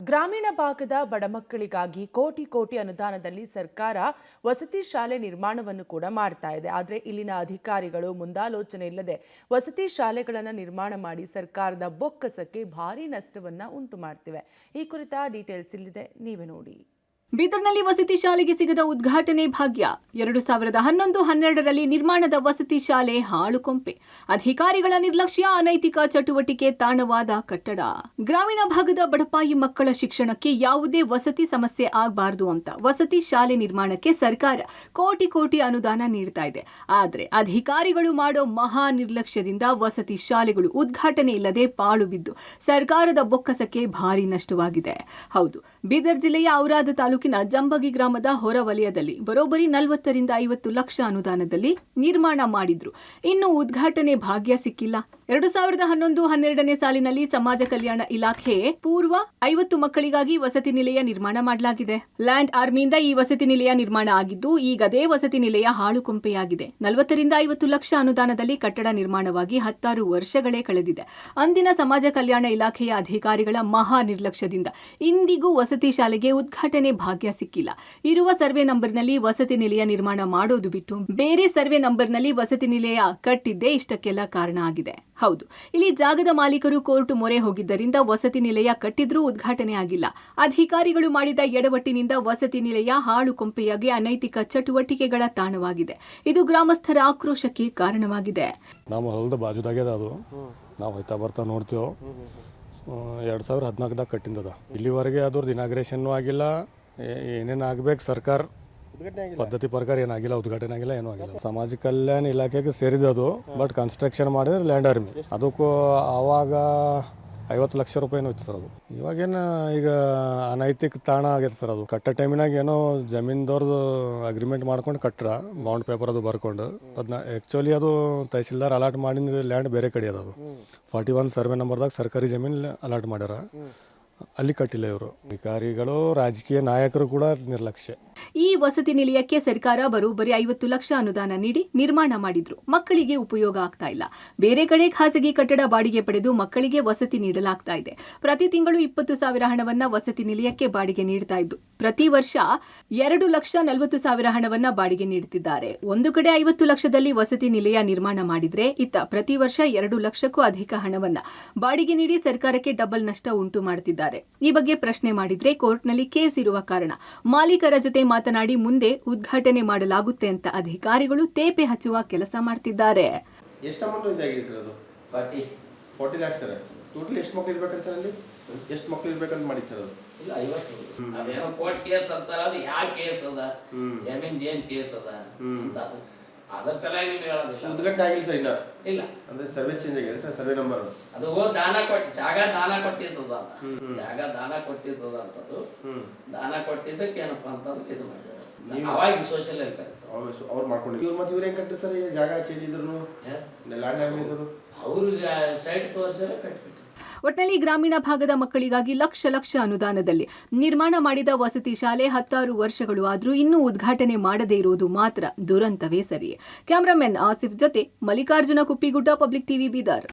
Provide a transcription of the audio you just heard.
ಗ್ರಾಮೀಣ ಭಾಗದ ಬಡ ಮಕ್ಕಳಿಗಾಗಿ ಕೋಟಿ ಕೋಟಿ ಅನುದಾನದಲ್ಲಿ ಸರ್ಕಾರ ವಸತಿ ಶಾಲೆ ನಿರ್ಮಾಣವನ್ನು ಕೂಡ ಮಾಡ್ತಾ ಇದೆ. ಆದರೆ ಇಲ್ಲಿನ ಅಧಿಕಾರಿಗಳು ಮುಂದಾಲೋಚನೆ ಇಲ್ಲದೆ ವಸತಿ ಶಾಲೆಗಳನ್ನು ನಿರ್ಮಾಣ ಮಾಡಿ ಸರ್ಕಾರದ ಬೊಕ್ಕಸಕ್ಕೆ ಭಾರಿ ನಷ್ಟವನ್ನ ಉಂಟು ಮಾಡ್ತಿವೆ. ಈ ಕುರಿತ ಡೀಟೇಲ್ಸ್ ಇಲ್ಲಿದೆ, ನೀವೇ ನೋಡಿ. ಬೀದರ್ನಲ್ಲಿ ವಸತಿ ಶಾಲೆಗೆ ಸಿಗದ ಉದ್ಘಾಟನೆ ಭಾಗ್ಯ. 2011-12ರಲ್ಲಿ ನಿರ್ಮಾಣದ ವಸತಿ ಶಾಲೆ ಹಾಳು ಕೊಂಪೆ. ಅಧಿಕಾರಿಗಳ ನಿರ್ಲಕ್ಷ್ಯ, ಅನೈತಿಕ ಚಟುವಟಿಕೆ ತಾಣವಾದ ಕಟ್ಟಡ. ಗ್ರಾಮೀಣ ಭಾಗದ ಬಡಪಾಯಿ ಮಕ್ಕಳ ಶಿಕ್ಷಣಕ್ಕೆ ಯಾವುದೇ ವಸತಿ ಸಮಸ್ಯೆ ಆಗಬಾರದು ಅಂತ ವಸತಿ ಶಾಲೆ ನಿರ್ಮಾಣಕ್ಕೆ ಸರ್ಕಾರ ಕೋಟಿ ಕೋಟಿ ಅನುದಾನ ನೀಡ್ತಾ ಇದೆ. ಆದರೆ ಅಧಿಕಾರಿಗಳು ಮಾಡೋ ಮಹಾ ನಿರ್ಲಕ್ಷ್ಯದಿಂದ ವಸತಿ ಶಾಲೆಗಳು ಉದ್ಘಾಟನೆ ಇಲ್ಲದೆ ಪಾಳು ಬಿದ್ದು ಸರ್ಕಾರದ ಬೊಕ್ಕಸಕ್ಕೆ ಭಾರಿ ನಷ್ಟವಾಗಿದೆ. ಹೌದು, ಬೀದರ್ ಜಿಲ್ಲೆಯ ಔರಾದ ತಾಲೂಕಿನ ಜಂಬಗಿ ಗ್ರಾಮದ ಹೊರವಲಯದಲ್ಲಿ ಬರೋಬ್ಬರಿ 40-50 ಲಕ್ಷ ಅನುದಾನದಲ್ಲಿ ನಿರ್ಮಾಣ ಮಾಡಿದ್ರು. ಇನ್ನು ಉದ್ಘಾಟನೆ ಭಾಗ್ಯ ಸಿಕ್ಕಿಲ್ಲ. 2011-12ನೇ ಸಾಲಿನಲ್ಲಿ ಸಮಾಜ ಕಲ್ಯಾಣ ಇಲಾಖೆ ಪೂರ್ವ 50 ಮಕ್ಕಳಿಗಾಗಿ ವಸತಿ ನಿಲಯ ನಿರ್ಮಾಣ ಮಾಡಲಾಗಿದೆ. ಲ್ಯಾಂಡ್ ಆರ್ಮಿಯಿಂದ ಈ ವಸತಿ ನಿಲಯ ನಿರ್ಮಾಣ ಆಗಿದ್ದು, ಈಗದೇ ವಸತಿ ನಿಲಯ ಹಾಳು ಕೊಂಪೆಯಾಗಿದೆ. 40-50 ಲಕ್ಷ ಅನುದಾನದಲ್ಲಿ ಕಟ್ಟಡ ನಿರ್ಮಾಣವಾಗಿ 16 ವರ್ಷಗಳೇ ಕಳೆದಿದೆ. ಅಂದಿನ ಸಮಾಜ ಕಲ್ಯಾಣ ಇಲಾಖೆಯ ಅಧಿಕಾರಿಗಳ ಮಹಾ ನಿರ್ಲಕ್ಷ್ಯದಿಂದ ಇಂದಿಗೂ ವಸತಿ ಶಾಲೆಗೆ ಉದ್ಘಾಟನೆ ಭಾಗ್ಯ ಸಿಕ್ಕಿಲ್ಲ. ಇರುವ ಸರ್ವೆ ನಂಬರ್ನಲ್ಲಿ ವಸತಿ ನಿಲಯ ನಿರ್ಮಾಣ ಮಾಡೋದು ಬಿಟ್ಟು ಬೇರೆ ಸರ್ವೆ ನಂಬರ್ನಲ್ಲಿ ವಸತಿ ನಿಲಯ ಕಟ್ಟಿದ್ದೇ ಇಷ್ಟಕ್ಕೆಲ್ಲ ಕಾರಣ ಆಗಿದೆ. ಹೌದು, ಇಲ್ಲಿ ಜಾಗದ ಮಾಲೀಕರು ಕೋರ್ಟ್ ಮೊರೆ ಹೋಗಿದ್ದರಿಂದ ವಸತಿ ನಿಲಯ ಕಟ್ಟಿದ್ರೂ ಉದ್ಘಾಟನೆ ಆಗಿಲ್ಲ. ಅಧಿಕಾರಿಗಳು ಮಾಡಿದ ಎಡವಟ್ಟಿನಿಂದ ವಸತಿ ನಿಲಯ ಹಾಳು ಕೊಂಪೆಯಾಗಿ ಅನೈತಿಕ ಚಟುವಟಿಕೆಗಳ ತಾಣವಾಗಿದೆ. ಇದು ಗ್ರಾಮಸ್ಥರ ಆಕ್ರೋಶಕ್ಕೆ ಕಾರಣವಾಗಿದೆ. ನಮ್ಮ ಹೊಲದ ಬಾಜುದಾಗ್ಯದ ಅದು, ನಾವು ಹೋಯ್ತಾ ಬರ್ತಾ ನೋಡ್ತೀವಿ. 2014ದಾಗ ಕಟ್ಟಿಂದದ. ಇಲ್ಲಿವರೆಗೆ ಅದ್ರದ್ದು ಇನಾಗ್ರೇಷನ್ನು ಆಗಿಲ್ಲ. ಏನೇನು ಆಗ್ಬೇಕು ಸರ್ಕಾರ ಪದ್ಧತಿ ಪ್ರಕಾರ ಏನಾಗಿಲ್ಲ, ಉದ್ಘಾಟನೆ ಆಗಿಲ್ಲ, ಏನೂ ಆಗಿಲ್ಲ. ಸಮಾಜ ಕಲ್ಯಾಣ ಇಲಾಖೆಗೆ ಸೇರಿದದು, ಬಟ್ ಕನ್ಸ್ಟ್ರಕ್ಷನ್ ಮಾಡಿದ್ರೆ ಲ್ಯಾಂಡ್ ಆರ್ಮಿ. ಅದಕ್ಕೂ ಆವಾಗ 50 ಲಕ್ಷ ರೂಪಾಯಿ ಏನೋ ಇತ್ತು ಸರ್. ಅದು ಇವಾಗೇನು ಈಗ ಅನೈತಿಕ ತಾಣ ಆಗೈತೆ ಸರ್. ಅದು ಕಟ್ಟ ಟೈಮಿನಾಗ ಏನೋ ಜಮೀನ್ದವ್ರದ್ದು ಅಗ್ರಿಮೆಂಟ್ ಮಾಡ್ಕೊಂಡು ಕಟ್ರ, ಬಾಂಡ್ ಪೇಪರ್ ಅದು ಬರ್ಕೊಂಡು. ಅದನ್ನ ಆ್ಯಕ್ಚುಲಿ ಅದು ತಹಸೀಲ್ದಾರ್ ಅಲಾಟ್ ಮಾಡಿದ ಲ್ಯಾಂಡ್ ಬೇರೆ ಕಡೆ ಅದು 41 ಸರ್ವೆ ನಂಬರ್ದಾಗ ಸರ್ಕಾರಿ ಜಮೀನು ಅಲಾಟ್ ಮಾಡ್ಯಾರ. ಅಲ್ಲಿ ಕಟ್ಟಿಲ್ಲ ಇವರು. ಅಧಿಕಾರಿಗಳು, ರಾಜಕೀಯ ನಾಯಕರು ಕೂಡ ನಿರ್ಲಕ್ಷ್ಯ. ಈ ವಸತಿ ನಿಲಯಕ್ಕೆ ಸರ್ಕಾರ ಬರೋಬ್ಬರಿ 50 ಲಕ್ಷ ಅನುದಾನ ನೀಡಿ ನಿರ್ಮಾಣ ಮಾಡಿದ್ರು. ಮಕ್ಕಳಿಗೆ ಉಪಯೋಗ ಆಗ್ತಾ ಇಲ್ಲ. ಬೇರೆ ಕಡೆ ಖಾಸಗಿ ಕಟ್ಟಡ ಬಾಡಿಗೆ ಪಡೆದು ಮಕ್ಕಳಿಗೆ ವಸತಿ ನೀಡಲಾಗ್ತಾ ಇದೆ. ಪ್ರತಿ ತಿಂಗಳು 20,000 ಹಣವನ್ನ ವಸತಿ ನಿಲಯಕ್ಕೆ ಬಾಡಿಗೆ ನೀಡ್ತಾ ಇದ್ದು, ಪ್ರತಿ ವರ್ಷ 2,40,000 ಹಣವನ್ನ ಬಾಡಿಗೆ ನೀಡುತ್ತಿದ್ದಾರೆ. ಒಂದು ಕಡೆ 50 ಲಕ್ಷದಲ್ಲಿ ವಸತಿ ನಿಲಯ ನಿರ್ಮಾಣ ಮಾಡಿದ್ರೆ, ಇತ್ತ ಪ್ರತಿ ವರ್ಷ 2 ಲಕ್ಷಕ್ಕೂ ಅಧಿಕ ಹಣವನ್ನ ಬಾಡಿಗೆ ನೀಡಿ ಸರ್ಕಾರಕ್ಕೆ ಡಬಲ್ ನಷ್ಟ ಉಂಟು ಮಾಡುತ್ತಿದ್ದಾರೆ. ಈ ಬಗ್ಗೆ ಪ್ರಶ್ನೆ ಮಾಡಿದ್ರೆ ಕೋರ್ಟ್ನಲ್ಲಿ ಕೇಸ್ ಇರುವ ಕಾರಣ ಮಾಲೀಕರ ಜೊತೆ ಮಾತನಾಡಿ ಮುಂದೆ ಉದ್ಘಾಟನೆ ಮಾಡಲಾಗುತ್ತೆ ಅಂತ ಅಧಿಕಾರಿಗಳು ತೇಪೆ ಹಚ್ಚುವ ಕೆಲಸ ಮಾಡ್ತಿದ್ದಾರೆ. ಎಷ್ಟು ಅಮೌಂಟ್ ಇದಾಗಿದೆ ಸರ್? ಅದು 40 ಲ್ಯಾಕ್ಸ್ ಸರ್. ಟೋಟಲ್ ಎಷ್ಟು ಮಕ್ಕಳು ಇರ್ಬೇಕಂತ ಸರ್? ಅಲ್ಲಿ ಎಷ್ಟು ಮಕ್ಕಳು ಇರ್ಬೇಕಂತ ಮಾಡಿ ಸರ್? ಅದು ಇಲ್ಲ 50. ಅದೇನೋ ಕೋರ್ಟ್ ಕೇಸ್ ಅಂತಾರ. ಅದು ಯಾವ ಕೇಸ್ ಅದ, ಜಮೀನ್ ಏನ್ ಕೇಸ್ ಅದ ಅಂತ ಅದರ ಸಲುವಾಗಿ ನೀವು ಹೇಳೋದಿಲ್ಲ. ಉದ್ಘಾಟನೆ ಆಗಿಲ್ಲ ಸರ್ ಇನ್ನ? ಇಲ್ಲ. ಅಂದ್ರೆ ಸರ್ವೆ ಚೇಂಜ್ ಆಗಿದೆ ಸರ್, ಸರ್ವೆ ನಂಬರ್. ಅದು ದಾನ ಕೊಟ್ಟು ಜಾಗ ದಾನ ಕೊಟ್ಟಿರ್ತದ ಅಂತ, ಜಾಗ ದಾನ ಕೊಟ್ಟಿರ್ತದ ಅಂತದ್ದು. ದಾನ ಕೊಟ್ಟಿದ್ದಕ್ಕೆ ಏನಪ್ಪಾ ಅಂತಂದ್ರೆ ಇದು ಮಾಡಿದ್ದಾರೆ. ಅವಾಗ ಸೋಷಿಯಲ್ ವೆಲ್ಫೇರ್ ಅವ್ರು ಮಾಡ್ಕೊಂಡಿದ್ರು. ಇವ್ರು ಮತ್ತೆ ಇವ್ರು ಹೆಂಗ್ ಕಟ್ಟಿ ಸರ್? ಜಾಗ ಚೇಂಜ್ ಇದ್ರು ಲ್ಯಾಂಡ್ ಆಗಿದ್ರು ಅವ್ರಿಗೆ ಸೈಟ್ ತೋರಿಸಿದ್ರೆ ಕಟ್ಬಿಟ್ಟು. ಒಟ್ಟಿನಲ್ಲಿ ಗ್ರಾಮೀಣ ಭಾಗದ ಮಕ್ಕಳಿಗಾಗಿ ಲಕ್ಷ ಅನುದಾನದಲ್ಲಿ ನಿರ್ಮಾಣ ಮಾಡಿದ ವಸತಿ ಶಾಲೆ 16 ವರ್ಷಗಳು ಆದ್ರೂ ಇನ್ನೂ ಉದ್ಘಾಟನೆ ಮಾಡದೇ ಇರುವುದು ಮಾತ್ರ ದುರಂತವೇ ಸರಿ. ಕ್ಯಾಮರಾಮನ್ ಆಸಿಫ್ ಜೊತೆ ಮಲ್ಲಿಕಾರ್ಜುನ ಕುಪ್ಪಿಗುಡ್ಡ, ಪಬ್ಲಿಕ್ ಟಿವಿ, ಬೀದರ್.